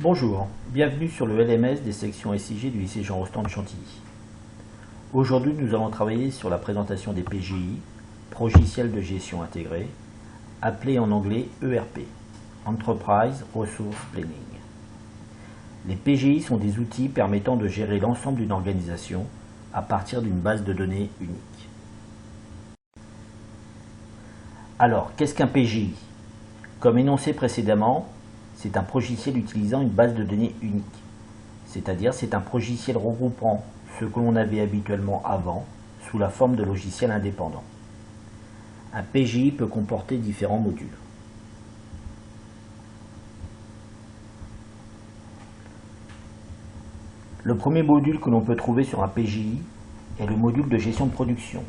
Bonjour, bienvenue sur le LMS des sections SIG du lycée Jean Rostand de Chantilly. Aujourd'hui, nous allons travailler sur la présentation des PGI, Progiciel de gestion intégré, appelé en anglais ERP, Enterprise Resource Planning. Les PGI sont des outils permettant de gérer l'ensemble d'une organisation à partir d'une base de données unique. Alors, qu'est-ce qu'un PGI? Comme énoncé précédemment, c'est un progiciel utilisant une base de données unique, c'est-à-dire c'est un progiciel regroupant ce que l'on avait habituellement avant sous la forme de logiciels indépendants. Un PGI peut comporter différents modules. Le premier module que l'on peut trouver sur un PGI est le module de gestion de production,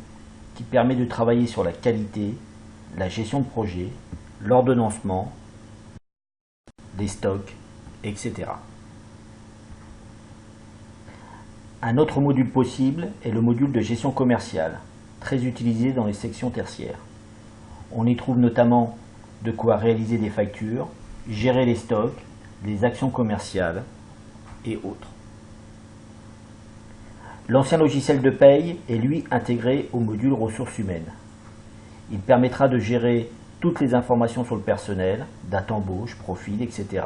qui permet de travailler sur la qualité, la gestion de projet, l'ordonnancement, des stocks, etc. Un autre module possible est le module de gestion commerciale, très utilisé dans les sections tertiaires. On y trouve notamment de quoi réaliser des factures, gérer les stocks, les actions commerciales et autres. L'ancien logiciel de paye est lui intégré au module ressources humaines. Il permettra de gérer toutes les informations sur le personnel, date embauche, profil, etc.,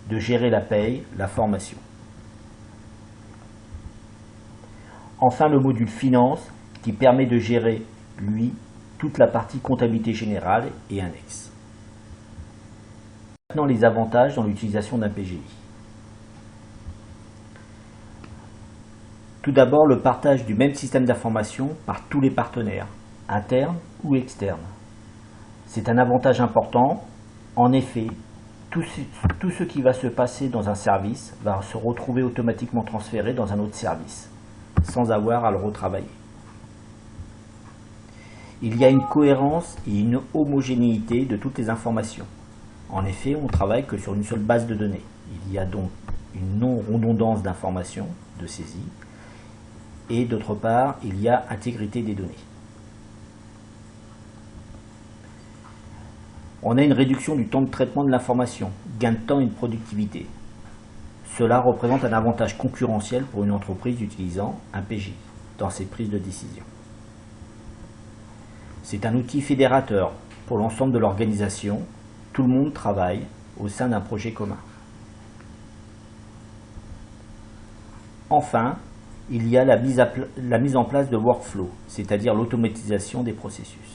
de gérer la paye, la formation. Enfin, le module finance qui permet de gérer, lui, toute la partie comptabilité générale et annexe. Maintenant, les avantages dans l'utilisation d'un PGI. Tout d'abord, le partage du même système d'information par tous les partenaires, internes ou externes. C'est un avantage important. En effet, tout ce qui va se passer dans un service va se retrouver automatiquement transféré dans un autre service, sans avoir à le retravailler. Il y a une cohérence et une homogénéité de toutes les informations. En effet, on ne travaille que sur une seule base de données. Il y a donc une non-redondance d'informations, de saisie, et d'autre part, il y a intégrité des données. On a une réduction du temps de traitement de l'information, gain de temps et de productivité. Cela représente un avantage concurrentiel pour une entreprise utilisant un PGI dans ses prises de décision. C'est un outil fédérateur pour l'ensemble de l'organisation. Tout le monde travaille au sein d'un projet commun. Enfin, il y a la mise en place de workflow, c'est-à-dire l'automatisation des processus.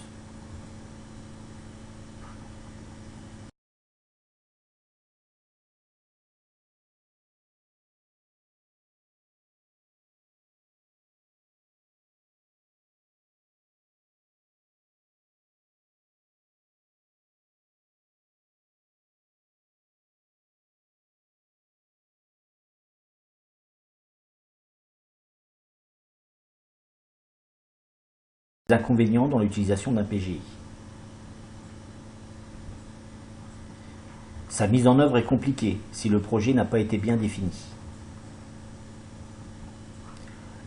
Les inconvénients dans l'utilisation d'un PGI. Sa mise en œuvre est compliquée si le projet n'a pas été bien défini.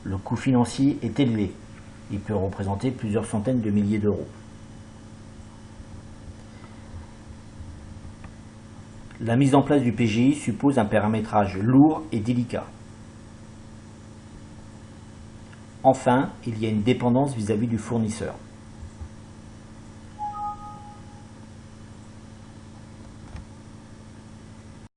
Le coût financier est élevé. Il peut représenter plusieurs centaines de milliers d'euros. La mise en place du PGI suppose un paramétrage lourd et délicat. Enfin, il y a une dépendance vis-à-vis du fournisseur.